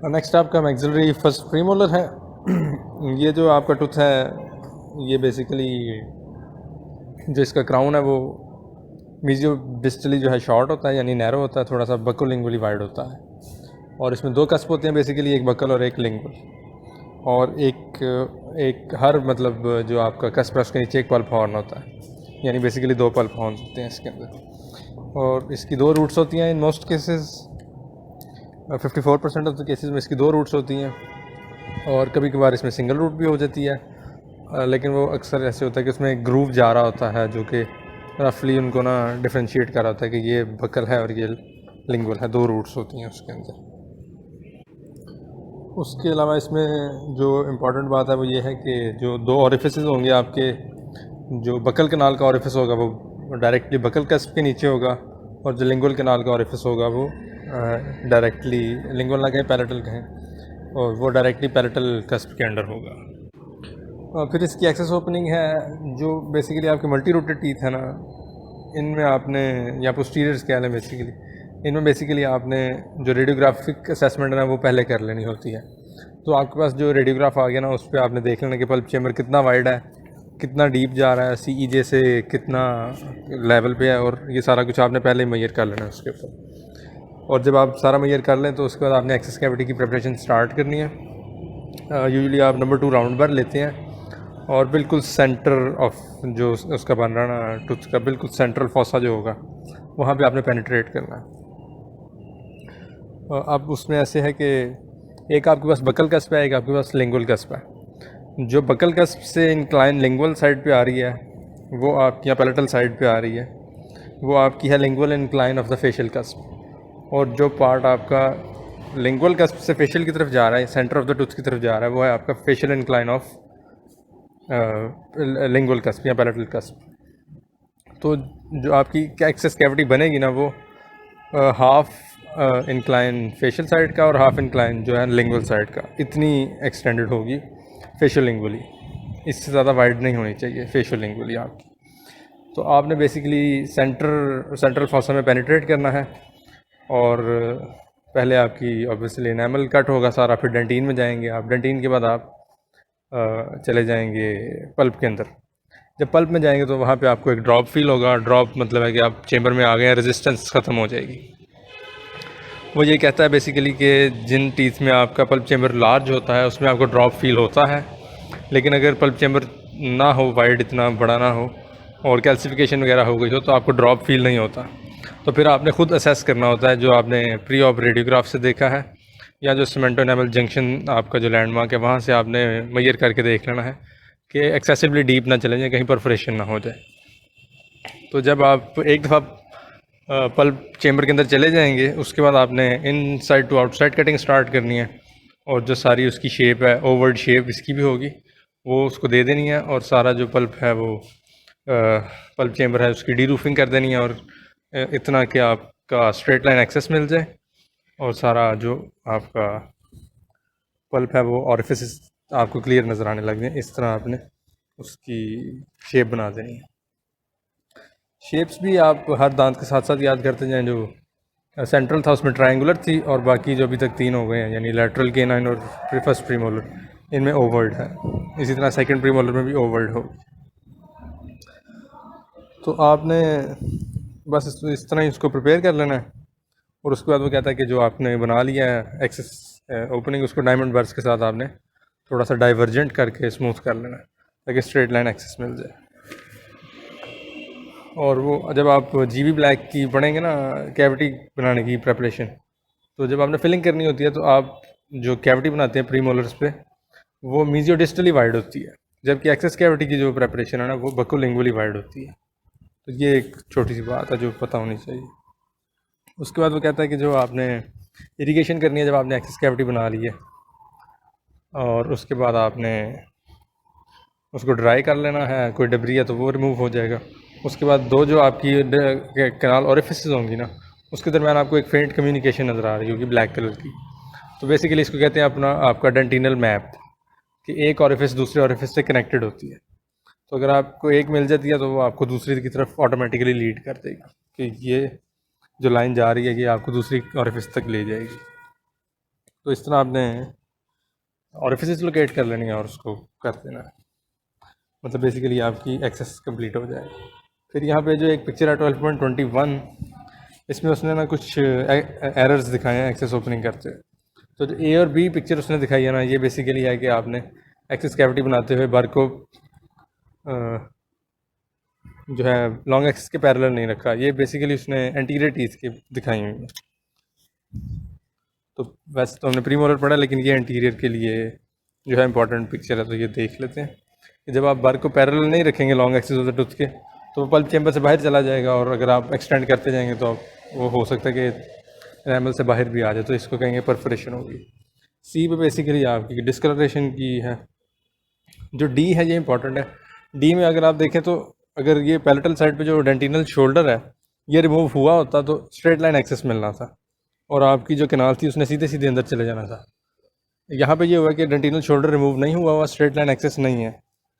Next आपका maxillary first premolar है। ये जो आपका टूथ है ये बेसिकली जो इसका क्राउन है वो मीजियो डिस्टली जो है शॉर्ट होता है, यानी नैरो होता है, थोड़ा सा बकल लिंगुअली वाइड होता है। और इसमें दो कस्प होते हैं बेसिकली, एक बकल और एक लिंगुअल। और एक हर मतलब जो आपका कस्प है उसके नीचे एक पल्प हॉर्न होता है, यानी बेसिकली दो पल्प हॉर्न्स होते हैं इसके अंदर। और इसकी दो रूट्स होती हैं in most cases, 54% of the cases में इसकी दो रूट्स होती हैं। और कभी कभार इसमें सिंगल रूट भी हो जाती है, लेकिन वो अक्सर ऐसे होता है कि उसमें एक ग्रूव जा रहा होता है जो कि रफली उनको ना डिफ्रेंशिएट कर रहा होता है कि ये बकल है और ये लिंगुअल है, दो रूट्स होती हैं उसके अंदर। उसके अलावा इसमें जो इम्पॉर्टेंट बात है वो ये है कि जो दो ऑरिफिसेस होंगे आपके, जो बकल कनाल का ऑरिफिस होगा वो डायरेक्टली बकल कस्प के नीचे होगा, और जो लिंगुअल कनाल का ऑरिफिस होगा वो डायरेक्टली लिंगुअल ना कहें पैलेटल कहें, और वो डायरेक्टली पैलेटल कस्प के अंडर होगा। और फिर इसकी एक्सेस ओपनिंग है जो बेसिकली आपके मल्टी रूटेड टीथ है ना, इनमें आपने या पोस्टीरियर स्केल है बेसिकली, इनमें बेसिकली आपने जो रेडियोग्राफिक असेसमेंट है ना वो पहले कर लेनी होती है। तो आपके पास जो रेडियोग्राफ आ गया ना उस पर आपने देख लेना कि पल्प चेम्बर कितना वाइड है, कितना डीप जा रहा है, CEJ से कितना लेवल पे है, और ये सारा कुछ आपने पहले ही मेजर कर लेना है उसके ऊपर। और जब आप सारा मेजर कर लें तो उसके बाद आपने एक्सेस कैविटी की प्रिपरेशन स्टार्ट करनी है। यूजुअली आप नंबर 2 राउंड बार लेते हैं और बिल्कुल सेंटर ऑफ जो उसका बन रहा ना टूथ का बिल्कुल सेंट्रल फॉसा जो होगा वहाँ पे आपने पेनिट्रेट करना है। अब उसमें ऐसे है कि एक आपके पास बकल कस्प है, एक आपके पास लिंगुअल कस्प है। जो बकल कस्प से इंक्लाइन लिंगुअल साइड पे आ रही है वो आपकी यहाँ पैलेटल साइड पे आ रही है, वो आपकी है lingual incline of the facial cusp. और जो पार्ट आपका लिंगुअल कस्प से फेशियल की तरफ जा रहा है, सेंटर ऑफ द टूथ की तरफ जा रहा है, वो है आपका facial incline of lingual cusp या पैलेटल कस्प। तो जो आपकी एक्सेस कैविटी बनेगी ना वो हाफ इंक्लाइन फेशियल साइड का और हाफ इंक्लाइन जो है लिंगुअल साइड का, इतनी एक्सटेंडेड होगी फेशियल लिंगुअली, इससे ज़्यादा वाइड नहीं होनी चाहिए फेशियल लिंगुअली आपकी। तो आपने बेसिकली सेंट्रल फॉसा में पेनिट्रेट करना है, और पहले आपकी ऑब्वियसली एनामल कट होगा सारा, फिर डेंटीन में जाएंगे आप, डेंटीन के बाद आप चले जाएंगे पल्प के अंदर। जब पल्प में जाएंगे तो वहाँ पे आपको एक ड्रॉप फील होगा। ड्रॉप मतलब है कि आप चेम्बर में आ गए हैं, रेजिस्टेंस ख़त्म हो जाएगी। वो ये कहता है बेसिकली कि जिन टीथ में आपका पल्प चेम्बर लार्ज होता है उसमें आपको ड्रॉप फील होता है, लेकिन अगर पल्प चेम्बर ना हो, वाइड इतना बड़ा ना हो और कैल्सिफिकेशन वगैरह हो गई हो तो आपको ड्रॉप फील नहीं होता। तो फिर आपने ख़ुद असेस करना होता है, जो आपने प्री ऑप रेडियोग्राफ से देखा है या जो सीमेंटो एनामल जंक्शन आपका जो लैंडमार्क है वहाँ से आपने मेजर करके देख लेना है कि एक्सेसिवली डीप ना चले जाए, कहीं परफोरेशन ना हो जाए। तो जब आप एक दफ़ा पल्प चेम्बर के अंदर चले जाएंगे उसके बाद आपने inside to outside cutting start करनी है, और जो सारी उसकी शेप है ओवर्ड शेप इसकी भी होगी वो उसको दे देनी है, और सारा जो पल्प है वो पल्प चेम्बर है उसकी डी रूफिंग कर देनी है, और इतना कि आपका स्ट्रेट लाइन एक्सेस मिल जाए और सारा जो आपका पल्प है वो ऑरिफिस आपको क्लियर नज़र आने लग जाए। इस तरह आपने उसकी शेप बना देनी है। शेप्स भी आप हर दांत के साथ साथ याद करते जाएं। जो सेंट्रल था उसमें ट्रायंगुलर थी, और बाकी जो अभी तक तीन हो गए हैं यानी लैटरल केनाइन और फर्स्ट प्रीमोलर, इनमें ओवर्ड है। इसी तरह सेकंड प्रीमोलर में भी ओवर्ड हो। तो आपने बस इस तरह ही उसको प्रिपेयर कर लेना है, और उसके बाद वो कहता है कि जो आपने बना लिया है एक्सेस ओपनिंग उसको डायमंड बर्स के साथ आपने थोड़ा सा डाइवर्जेंट करके स्मूथ कर लेना है ताकि स्ट्रेट लाइन एक्सेस मिल जाए। और वो जब आप जीबी ब्लैक की पढ़ेंगे ना कैविटी बनाने की प्रेपरेशन, तो जब आपने फिलिंग करनी होती है तो आप जो कैविटी बनाते हैं प्री मोलर्स पे वो मीजियो डिस्टली वाइड होती है, जबकि एक्सेस कैविटी की जो प्रेपरेशन है ना वो बकोलिंगुअली वाइड होती है। तो ये एक छोटी सी बात है जो पता होनी चाहिए। उसके बाद वो कहता है कि जो आपने इरिगेशन करनी है जब आपने एक्सेस कैविटी बना ली है, और उसके बाद आपने उसको ड्राई कर लेना है, कोई डबरी है तो वो रिमूव हो जाएगा। उसके बाद दो जो आपकी कैनाल ऑरिफिसेस होंगी ना उसके दरमियान आपको एक फेंट कम्युनिकेशन नज़र आ रही होगी ब्लैक कलर की। तो बेसिकली इसको कहते हैं अपना आपका डेंटिनल मैप, कि एक ऑरिफिस दूसरे ऑरिफिस से कनेक्टेड होती है। तो अगर आपको एक मिल जाती है तो वो आपको दूसरी की तरफ ऑटोमेटिकली लीड कर देगी कि ये जो लाइन जा रही है ये आपको दूसरी ऑरिफिस तक ले जाएगी। तो इस तरह आपने ऑरिफिस लोकेट कर लेनी है और उसको कर देना है, मतलब बेसिकली आपकी एक्सेस कंप्लीट हो जाएगा। फिर यहाँ पे जो एक पिक्चर है 12.21, इसमें उसने ना कुछ एरर्स दिखाए हैं एक्सेस ओपनिंग करते हुए। तो जो ए और बी पिक्चर उसने दिखाई है ना, ये बेसिकली है कि आपने एक्सेस कैविटी बनाते हुए बार को जो है लॉन्ग एक्सेस के पैरेलल नहीं रखा। ये बेसिकली उसने एंटीरियर टीथ के दिखाई हुई है। तो वैसे तो हमने प्रीमोलर पढ़ा, लेकिन ये एंटीरियर के लिए जो है इंपॉर्टेंट पिक्चर है, तो ये देख लेते हैं कि जब आप बार को पैरेलल नहीं रखेंगे long axis of the tooth के, तो वो पल्प चैम्बर से बाहर चला जाएगा, और अगर आप एक्सटेंड करते जाएंगे तो वो हो सकता है कि एनामल से बाहर भी आ जाए, तो इसको कहेंगे परफोरेशन होगी। सी पे बेसिकली आपकी डिस्कलरेशन की है। जो डी है ये इंपॉर्टेंट है। डी में अगर आप देखें तो अगर ये पैलेटल साइड पे जो डेंटिनल शोल्डर है ये रिमूव हुआ होता तो स्ट्रेट लाइन एक्सेस मिलना था, और आपकी जो कैनाल थी उसने सीधे सीधे अंदर चले जाना था। यहाँ पे ये हुआ कि डेंटिनल शोल्डर रिमूव नहीं हुआ, स्ट्रेट लाइन एक्सेस नहीं है,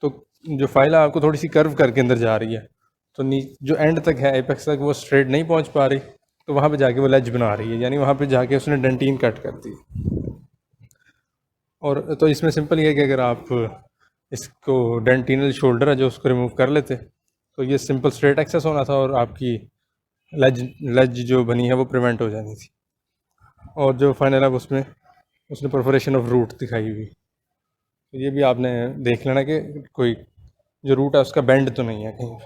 तो जो फाइल है आपको थोड़ी सी कर्व करके अंदर जा रही है, तो जो एंड तक है एपेक्स तक वो स्ट्रेट नहीं पहुँच पा रही, तो वहाँ पे जाके वो लेज बना रही है, यानी वहाँ पे जाके उसने डेंटिन कट कर दी। और तो इसमें सिंपल ये है कि अगर आप इसको डेंटिनल शोल्डर है जो उसको रिमूव कर लेते तो ये सिंपल स्ट्रेट एक्सेस होना था, और आपकी लेज लेज जो बनी है वो प्रिवेंट हो जानी थी। और जो फाइनल है उसमें उसने परफोरेशन ऑफ रूट दिखाई हुई, तो ये भी आपने देख लेना कि कोई जो रूट है उसका बेंड तो नहीं है कहीं।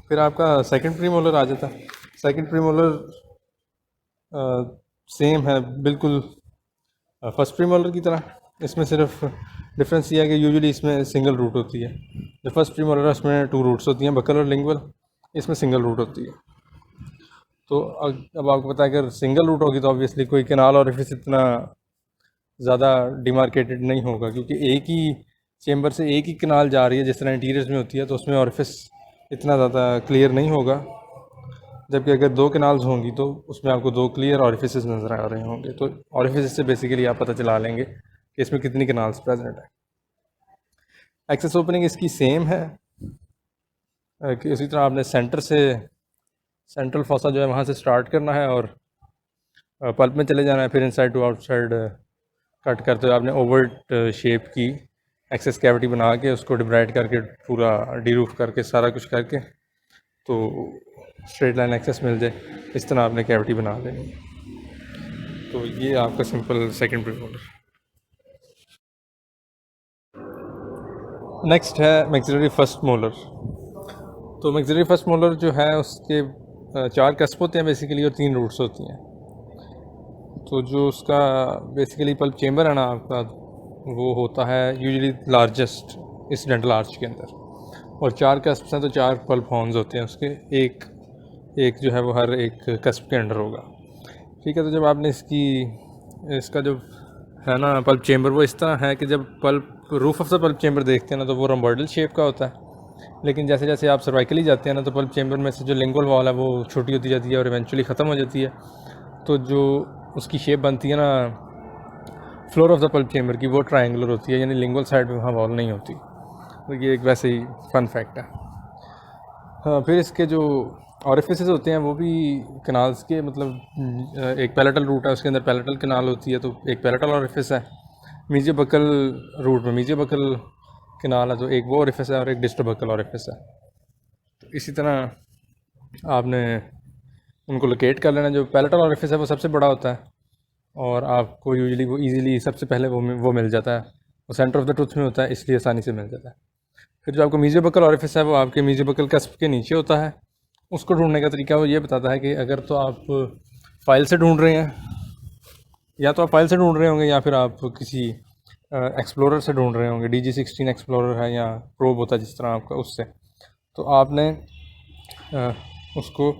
फिर आपका सेकंड प्रीमोलर आ जाता है। सेकंड प्रीमोलर सेम है बिल्कुल फर्स्ट प्रीमोलर की तरह। इसमें सिर्फ डिफरेंस ये है कि यूजुअली इसमें सिंगल रूट होती है। जो फर्स्ट प्रीमोलर है उसमें 2 रूट्स होती हैं, बकल और लिंगुअल, इसमें सिंगल रूट होती है। तो अब आपको पता है अगर सिंगल रूट होगी तो ऑब्वियसली कोई कैनाल ऑरिफिस इतना ज़्यादा डिमार्केटेड नहीं होगा, क्योंकि एक ही चेम्बर से एक ही कैनाल जा रही है जिस तरह इंटीरियर्स में होती है, तो उसमें ऑरिफिस इतना ज़्यादा क्लियर नहीं होगा। जबकि अगर 2 कैनाल्स होंगी तो उसमें आपको 2 क्लियर ऑरिफिस नज़र आ रहे होंगे, तो ऑरिफिस से बेसिकली आप पता चला लेंगे कि इसमें कितनी कैनाल्स प्रेजेंट है। एक्सेस ओपनिंग इसकी सेम है कि इसी तरह आपने सेंटर से सेंट्रल फॉसा जो है वहाँ से स्टार्ट करना है और पल्प में चले जाना है, फिर इनसाइड टू आउटसाइड कट करते हुए आपने ओवर्ट शेप की एक्सेस कैविटी बना के उसको डिब्राइड करके पूरा डीरूफ करके सारा कुछ करके तो स्ट्रेट लाइन एक्सेस मिल जाए, इस तरह आपने कैविटी बना देनी है। तो ये आपका सिंपल सेकंड प्रीमोलर। नेक्स्ट है मैक्सिलरी फर्स्ट मोलर। तो मैक्सिलरी फर्स्ट मोलर जो है उसके 4 कस्प होते हैं बेसिकली और 3 रूट्स होती हैं। तो जो उसका बेसिकली पल्प चेम्बर है ना आपका, वो होता है यूजुअली लार्जेस्ट इस डेंटल आर्च के अंदर, और 4 कस्प हैं तो 4 पल्प हॉर्न्स होते हैं उसके, एक जो है वो हर एक कस्प के अंडर होगा। ठीक है, तो जब आपने इसका जो है ना पल्प चेम्बर वो इस तरह है कि जब pulp roof of the pulp chamber देखते हैं ना तो वो रोम्बॉइडल शेप का होता है, लेकिन जैसे जैसे आप सर्वाइकली जाते हैं ना तो पल्प चेम्बर में से जो लिंगुअल वॉल है वो छोटी होती जाती है और इवेंचुअली ख़त्म हो जाती है। तो जो उसकी शेप बनती है ना floor of the pulp chamber की, वो ट्रायंगुलर होती है, यानी लिंगुअल साइड में वहाँ वॉल नहीं होती। तो ये एक वैसे ही फन फैक्ट है। हाँ, फिर इसके जो ऑरिफिसेस होते हैं वो भी कैनाल्स के, मतलब एक पैलेटल रूट है उसके अंदर पैलेटल कैनाल होती है, तो एक पैलेटल ऑरिफिस है। मीजियोबकल रूट में मीजियोबकल कैनाल है, तो एक वो ऑरिफिस है और एक डिस्टोबकल ऑरिफिस है। तो इसी तरह आपने उनको लोकेट कर लेना। जो पैलेटल ऑरिफिस है वो सबसे बड़ा होता है और आपको यूजुअली वो इजीली सबसे पहले वो मिल जाता है, वो सेंटर ऑफ द टूथ में होता है, इसलिए आसानी से मिल जाता है। फिर जो आपको मीजियोबकल ऑरिफिस है वो आपके मीजियोबकल कस्प के नीचे होता है। उसको ढूंढने का तरीका वो ये बताता है कि अगर तो आप फाइल से ढूंढ रहे हैं, या तो आप फाइल से ढूंढ रहे होंगे या फिर आप किसी एक्सप्लोरर से ढूंढ रहे होंगे, DG16 एक्सप्लोरर है या प्रोब होता है जिस तरह आपका, उससे तो आपने उसको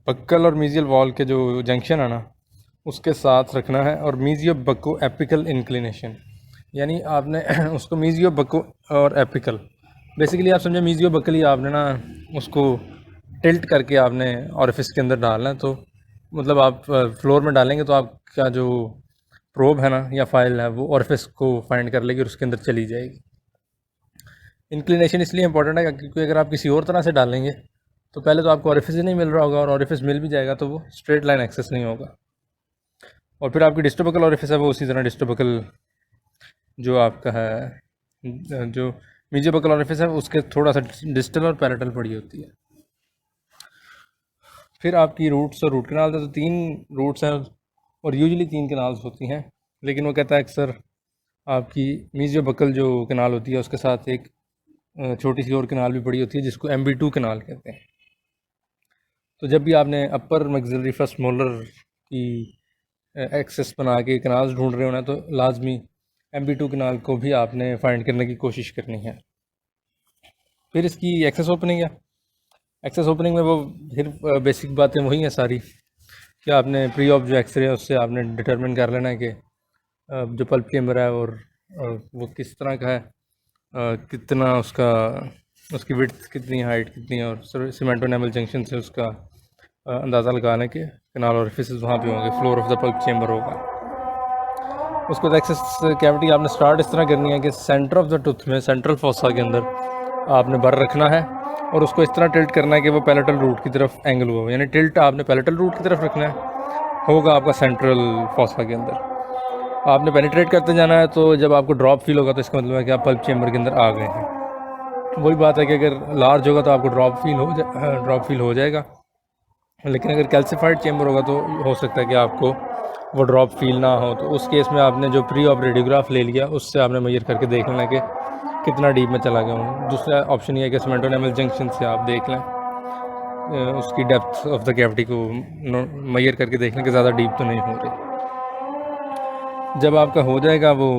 बक्कल और मीजियल वॉल के जो जंक्शन है ना उसके साथ रखना है, और मीजियो बक्को एपिकल इंक्लिनेशन, यानी आपने उसको मीजियो बक्को और एपिकल, बेसिकली आप समझे मीजियो बक्कल ही आपने ना उसको टिल्ट करके आपने ऑरिफिस के अंदर डालना है। तो मतलब आप फ्लोर में डालेंगे तो आपका जो प्रोब है ना या फाइल है वो ऑरिफिस को फाइंड कर लेगी और उसके अंदर चली जाएगी। इंक्लिनेशन इसलिए इंपॉर्टेंट है क्योंकि अगर आप किसी और तरह से डालेंगे तो पहले तो आपको ऑरिफिस ही नहीं मिल रहा होगा, और ऑरिफिस मिल भी जाएगा तो वो स्ट्रेट लाइन एक्सेस नहीं होगा। और फिर आपकी डिस्टोबकल ऑरिफिस है वो उसी तरह डिस्टोबकल जो आपका है जो मीजियोबकल ऑरिफिस है उसके थोड़ा सा डिस्टल और पैलेटल पड़ी होती है। फिर आपकी रूट्स और रूट कनाल है, तो 3 रूट्स हैं और यूजुअली 3 कनाल्स होती हैं, लेकिन वो कहता है अक्सर आपकी मीजियोबकल जो कनाल होती है उसके साथ एक छोटी सी और कनाल भी पड़ी होती है जिसको MB2 कनाल कहते हैं। तो जब भी आपने अपर मैक्सिलरी फर्स्ट मोलर की एक्सेस बना के कनाल्स ढूंढ रहे होना तो लाजमी MB2 कनाल को भी आपने फाइंड करने की कोशिश करनी है। फिर इसकी एक्सेस ओपनिंग है। एक्सेस ओपनिंग में वो फिर बेसिक बातें वही हैं सारी कि आपने प्री ऑफ जो एक्सरे है उससे आपने डिटरमिन कर लेना है कि जो पल्प चेम्बर है और वो किस तरह का है, कितना उसकी विड्थ कितनी है, हाइट कितनी है, और सीमेंट एनामल जंक्शन से उसका अंदाज़ा लगाने के कनाल ऑरिफिसेस वहाँ पे होंगे, floor of the pulp chamber होगा। उसको एक्सेस कैविटी आपने स्टार्ट इस तरह करनी है कि सेंटर ऑफ द टूथ में सेंट्रल फोसा के अंदर आपने बर रखना है और उसको इस तरह टिल्ट करना है कि वो पैलेटल रूट की तरफ एंगल हुआ हो, यानी टिल्ट आपने पैलेटल रूट की तरफ रखना है, होगा आपका सेंट्रल फोसा के अंदर। आपने पेनिट्रेट करते जाना है, तो जब आपको ड्रॉप फील होगा तो इसका मतलब है कि आप पल्प चेम्बर के अंदर आ गए हैं। वही बात है कि अगर लार्ज होगा तो आपको ड्रॉप फील हो जाएगा, लेकिन अगर कैल्सिफाइड चेम्बर होगा तो हो सकता है कि आपको वो ड्रॉप फील ना हो। तो उस केस में आपने जो प्री ऑफ रेडियोग्राफ ले लिया उससे आपने मेजर करके देख लेना कि कितना डीप में चला गया हूँ। दूसरा ऑप्शन ये है कि सीमेंट एनामल जंक्शन से आप देख लें, उसकी डेप्थ ऑफ द कैविटी को मेजर करके देख लें कि ज़्यादा डीप तो नहीं हो रही। जब आपका हो जाएगा वो,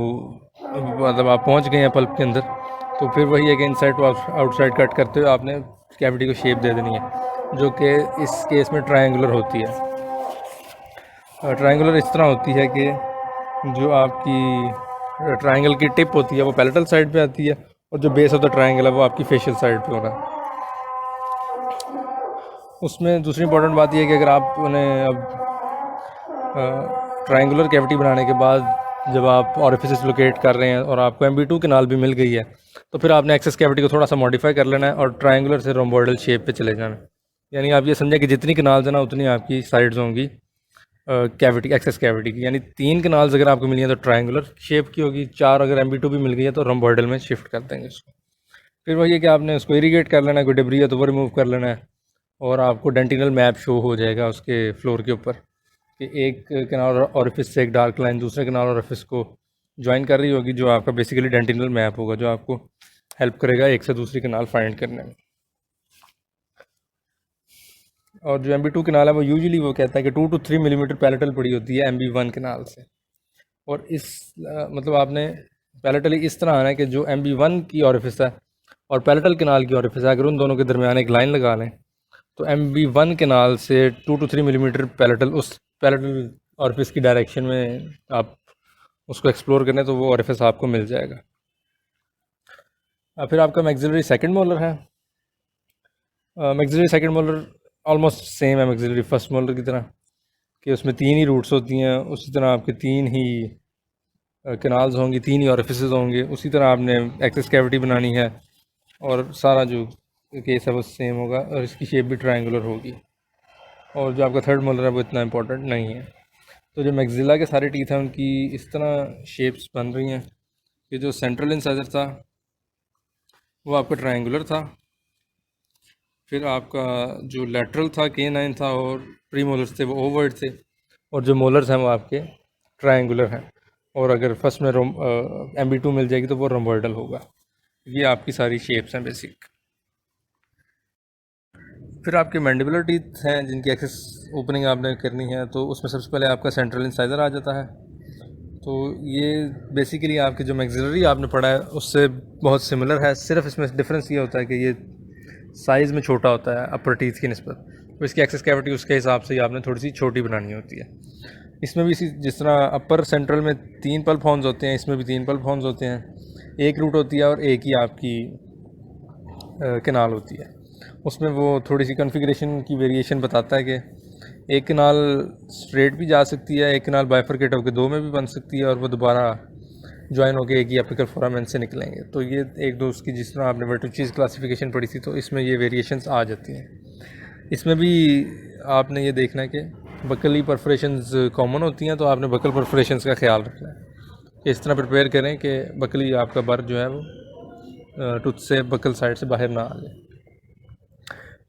मतलब आप पहुँच गए हैं पल्प के अंदर, तो फिर वही है कि इनसाइड टू आउटसाइड कट करते हुए आपने कैविटी को शेप दे देनी है, जो कि इस केस में ट्रायंगुलर होती है। ट्रायंगुलर इस तरह होती है कि जो आपकी ट्रायंगल की टिप होती है वो पैलेटल साइड पे आती है और जो बेस ऑफ द ट्रायंगल है वो आपकी फेशियल साइड पे होना है। उसमें दूसरी इंपॉर्टेंट बात यह है कि अगर आप उन्हें अब ट्रायंगुलर कैविटी बनाने के बाद जब आप ऑरिफिस लोकेट कर रहे हैं और आपको MB2 कनाल भी मिल गई है, तो फिर आपने एक्सेस कैविटी को थोड़ा सा मॉडिफाई कर लेना है और ट्रायंगुलर से रोम्बोइडल शेप पे चले जाना है। यानी आप ये समझें कि जितनी कनाल्स है ना उतनी आपकी साइड्स होंगी कैविटी, एक्सेस कैविटी की। यानी 3 कनाल्स अगर आपको मिली है तो ट्रायंगुलर शेप की होगी, 4 अगर MB2 भी मिल गई है तो रोम्बोइडल में शिफ्ट कर देंगे उसको। फिर वही है कि आपने उसको इरीगेट कर लेना है, कोई डिब्री है तो वो रिमूव कर लेना है, और आपको डेंटिनल मैप शो हो जाएगा उसके फ्लोर के ऊपर कि एक कनाल ऑरिफिस से एक डार्क लाइन दूसरे कनाल ऑरिफिस को ज्वाइन कर रही होगी, जो आपका बेसिकली डेंटिनल मैप होगा, जो आपको हेल्प करेगा एक से दूसरी कनाल फाइंड करने में। और जो MB2 कनाल है वो यूजुअली वो कहता है कि 2 to 3 मिलीमीटर पैलेटल पड़ी होती है MB1 कनाल से। और इस मतलब आपने पैलेटली इस तरह आना है कि जो MB1 की ऑरिफिस है और पैलेटल कनाल की ऑरिफिस है, अगर उन दोनों के दरमियान एक लाइन लगा लें तो MB1 कनाल से 2 to 3 मिलीमीटर पैलेटल, उस पैलेटल ऑरिफिस की डायरेक्शन में आप उसको एक्सप्लोर करें तो वो ऑरिफिस आपको मिल जाएगा। फिर आपका मैक्सिलरी सेकंड मोलर है। Maxillary second molar almost same है मैक्सिलरी फर्स्ट मोलर की तरह कि उसमें 3 ही रूट्स होती हैं, उसी तरह आपके 3 ही कनाल्स होंगी, 3 ही ऑरिफिसेस होंगे, उसी तरह आपने एक्सेस कैविटी बनानी है और सारा जो केस है वो सेम होगा और इसकी शेप भी ट्रायंगुलर होगी। और जो आपका थर्ड मोलर है वो इतना इंपॉर्टेंट नहीं है। तो जो मैक्सिला के सारे टीथ हैं उनकी इस तरह शेप्स बन रही हैं कि जो सेंट्रल इंसाइजर था वो आपका ट्रायंगुलर था, फिर आपका जो लेटरल था K9 था और प्री मोलर्स थे वो ओवर्ड थे, और जो मोलर्स हैं वो आपके ट्रायंगुलर हैं। और अगर फर्स्ट में MB2 मिल जाएगी तो वो रोम्बोइडल होगा। ये आपकी सारी शेप्स हैं बेसिक। फिर आपके मैंडिबुलर टीथ हैं जिनकी एक्सेस ओपनिंग आपने करनी है, तो उसमें सबसे पहले आपका सेंट्रल इंसाइजर आ जाता है। तो ये बेसिकली आपके जो मैक्सिलरी आपने पढ़ा है उससे बहुत सिमिलर है, सिर्फ इसमें डिफरेंस ये होता है कि ये साइज़ में छोटा होता है अपर टीथ की निस्बत, तो इसकी एक्सेस कैविटी उसके हिसाब से ही आपने थोड़ी सी छोटी बनानी होती है। इसमें भी इसी जिस तरह अपर सेंट्रल में 3 पल्प हॉर्न्स होते हैं, इसमें भी 3 पल्प हॉर्न्स होते हैं, एक रूट होती है और एक ही आपकी कनाल होती है। उसमें वो थोड़ी सी कॉन्फ़िगरेशन की वेरिएशन बताता है कि एक कनाल स्ट्रेट भी जा सकती है, एक कनाल बाइफरकेट होकर 2 में भी बन सकती है, और वो दोबारा ज्वाइन होकर एक ही एपिकल फोरामेन से निकलेंगे। तो ये एक दो उसकी जिस तरह आपने वर्टिचीज़ क्लासिफिकेशन पढ़ी थी तो इसमें ये वेरिएशंस आ जाती हैं। इसमें भी आपने ये देखना है कि बकली परफोरेशंस कॉमन होती हैं, तो आपने बकल परफोरेशंस का ख्याल रखना है। इस तरह प्रिपेयर करें कि बकली आपका बर जो है वो टूथ से बकल साइड से बाहर ना आ जाए।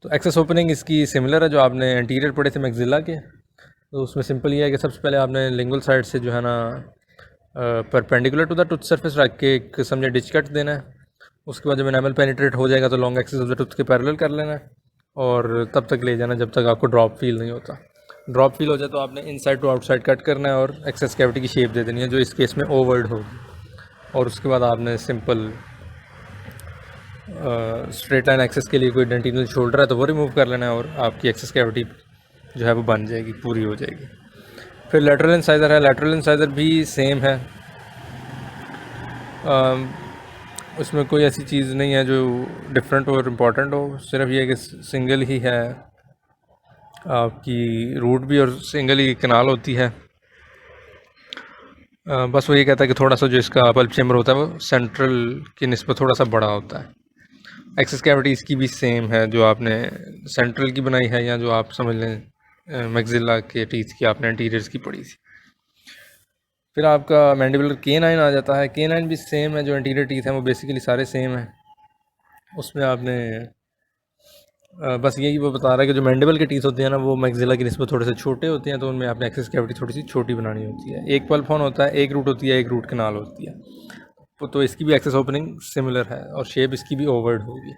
तो एक्सेस ओपनिंग इसकी सिमिलर है जो आपने एंटीरियर पढ़े थे मैक्सिला के। तो उसमें सिंपल ये है कि सबसे पहले आपने लिंगुअल साइड से जो है ना perpendicular to the tooth surface रख के एक समझे डिच कट देना है। उसके बाद जब एनामल पेनिट्रेट हो जाएगा तो long axis of the tooth के पैरेलल कर लेना है और तब तक ले जाना जब तक आपको ड्रॉप फील नहीं होता। ड्रॉप फील हो जाए तो आपने इनसाइड टू आउटसाइड कट करना है और एक्सेस कैविटी की शेप दे देनी है जो इस केस में ओवर्ड होगी। और उसके बाद आपने सिंपल स्ट्रेट लाइन एक्सेस के लिए कोई डेंटिनल शोल्डर है तो वो रिमूव कर लेना है और आपकी एक्सेस कैविटी जो है वो बन जाएगी, पूरी हो जाएगी। फिर लैटरल इंसाइजर है। लैटरल इंसाइजर भी सेम है, उसमें कोई ऐसी चीज़ नहीं है जो डिफरेंट और इम्पॉर्टेंट हो। सिर्फ ये कि सिंगल ही है आपकी रूट भी और सिंगल ही कनाल होती है। बस वो ये कहता है कि थोड़ा सा जो इसका पल्प चेम्बर होता है वो सेंट्रल की निस्बत थोड़ा सा बड़ा होता है। एक्सेस कैविटी इसकी भी सेम है जो आपने सेंट्रल की बनाई है या जो आप समझ लें मैक्सिला के टीथ की आपने एंटीरियर्स की पढ़ी थी। फिर आपका मैंडिबुलर केनाइन आ जाता है। केनाइन भी सेम है, जो एंटीरियर टीथ हैं वो बेसिकली सारे सेम हैं। उसमें आपने बस यही वो बता रहा है कि जो मैंडिबल के टीथ होते हैं ना वो मैक्सिला की निस्बत थोड़े से छोटे होते हैं, तो उनमें आपने एक्सेस कैविटी थोड़ी सी छोटी बनानी होती है। एक पल्प होन होता है, एक रूट होती है, एक रूट कनाल होती है। तो इसकी भी एक्सेस ओपनिंग सिमिलर है और शेप इसकी भी ओवर्ड होगी।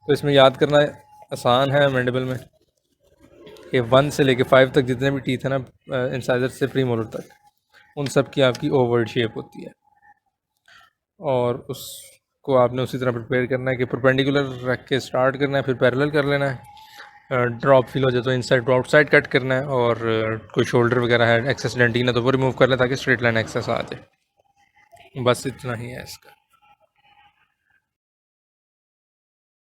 तो इसमें याद करना आसान है मैंडिबल में कि 1 से लेके 5 तक जितने भी टीथ हैं ना इंसाइजर से प्रीमोलर तक, उन सब की आपकी ओवर्ड शेप होती है। और उसको आपने उसी तरह प्रिपेयर करना है कि परपेंडिकुलर रख के स्टार्ट करना है, फिर पैरेलल कर लेना है। ड्रॉप फील हो जाए तो इनसाइड टू आउटसाइड कट करना है और कोई शोल्डर वगैरह है एक्सेस डेंटिन है तो वो रिमूव कर लें ताकि स्ट्रेट लाइन एक्सेस आ जाए। बस इतना ही है इसका।